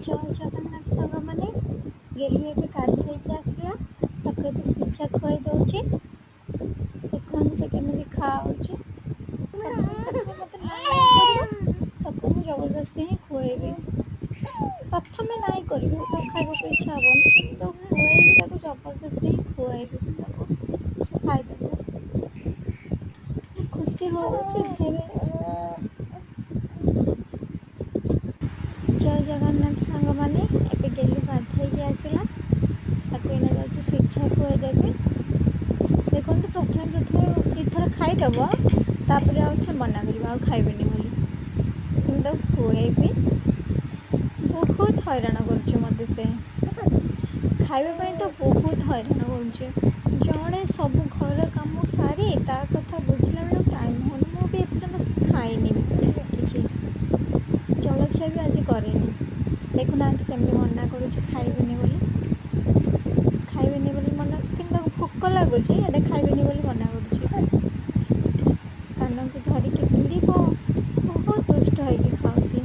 ଜୟ ଜଗନ୍ନାଥ ସାଙ୍ଗମାନେ, ଗେଲୁ ଏବେ ଗାଧୋଇକି ଆସିଲା। ତାକୁ ଏବେ ସିଝା ଖୁଆଇ ଦେଉଛି। ଦେଖନ୍ତୁ ସେ କେମିତି ଖାଉଛି। ମୋତେ ନାଇଁ କରିବ, ତାକୁ ମୁଁ ଜବରଦସ୍ତି ହିଁ ଖୁଆଇବି। ପ୍ରଥମେ ନାଇଁ କରିବି, ତାକୁ ଖାଇବାକୁ ଇଚ୍ଛା ହେବନି, କିନ୍ତୁ ଖୁଆଇବି, ତାକୁ ଜବରଦସ୍ତି ହିଁ ଖୁଆଇବି। ତାକୁ ସେ ଖାଇଦେବ, ଖୁସି ହେଉଛି ଫେରେ। ଜୟ ଜଗନ୍ନାଥ ସାଙ୍ଗମାନେ, ଏବେ ଗେଲୁ ଗାଧୋଇକି ଆସିଲା। ତାକୁ ଏଇନା ଯାଉଛି ସିଝା ଖୁଆଇଦେବି। ଦେଖନ୍ତୁ ପ୍ରଥମେ ଦୁଇଥର ଖାଇଦେବ, ତାପରେ ଆଉ ଥରେ ମନା କରିବ ଆଉ ଖାଇବେନି ବୋଲି। ମୁଁ ତାକୁ ଖୁଆଇବି। ବହୁତ ହଇରାଣ କରୁଛି ମୋତେ ସେ। ଖାଇବା ପାଇଁ ତ ବହୁତ ହଇରାଣ କରୁଛି। ଜଣେ ସବୁ ଘର କାମ ସାରି ତା କଥା ବୁଝିଲା ବେଳକୁ ଟାଇମ୍ ହେଉନି। ମୁଁ ବି ଏପର୍ଯ୍ୟନ୍ତ ଖାଇନି କିଛି, ଜଳଖିଆ ବି ଆଜି କରିନି। ଦେଖୁନାହାନ୍ତି କେମିତି ମନା କରୁଛି ଖାଇବିନି ବୋଲି। ଖାଇବିନି ବୋଲି ମନା, କିନ୍ତୁ ତାକୁ ଭୋକ ଲାଗୁଛି, ହେଲେ ଖାଇବିନି ବୋଲି ମନା କରୁଛି। କାନକୁ ଧରିକି ଭିଡ଼ିବ, ବହୁତ ଦୁଷ୍ଟ ହେଇକି ଖାଉଛି।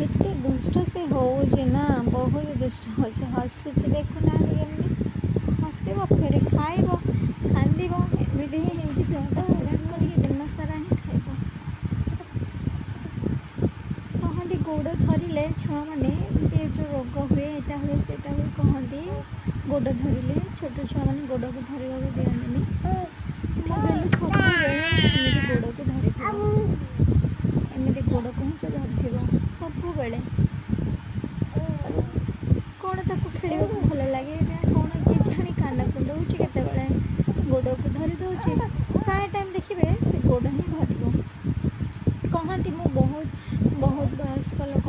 ଏତେ ଦୁଷ୍ଟ ସେ ହେଉଛି ନା, ବହୁତ ଦୁଷ୍ଟ ହେଉଛି। ହସୁଛି, ଦେଖୁନାହାନ୍ତି କେମିତି ହସିବ, ଫେରେ ଖାଇବ, କାନ୍ଦିବ। ଏମିତି ହିଁ ହେଇକି ସେ ମୋତେ ହଇରାଣ କରିକି ଦିନ ସାରା ହିଁ ଖାଇବ। କହନ୍ତି ଗୋଡ଼ ଧରିଲେ ଛୁଆମାନେ ଏମିତି ଯେଉଁ ରୋଗ ହୁଏ, ଏଇଟା ହୁଏ ସେଇଟା ହୁଏ କହନ୍ତି। ଗୋଡ଼ ଧରିଲେ ଛୋଟ ଛୁଆମାନେ ଗୋଡ଼କୁ ଧରିବାକୁ ଦିଅନ୍ତିନି। ମୋ ଗେଲୁ ସବୁବେଳେ ଏମିତି ଗୋଡ଼କୁ ଧରିଥିବ, ଏମିତି ଗୋଡ଼କୁ ହିଁ ସେ ଧରିଥିବ ସବୁବେଳେ। କ'ଣ ତାକୁ ଖେଳିବାକୁ ଭଲ ଲାଗେ, ଏଇଟା କ'ଣ କେଜାଣି, କାନ କୁଣ୍ଡଉଛି, କେତେବେଳେ ଗୋଡ଼କୁ ଧରି ଦେଉଛି। ପ୍ରାୟ ଟାଇମ୍ ଦେଖିବେ ସେ ଗୋଡ଼ ହିଁ ଧରିବ। କହନ୍ତି, ମୁଁ ବହୁତ ବୟସ୍କ ଲୋକ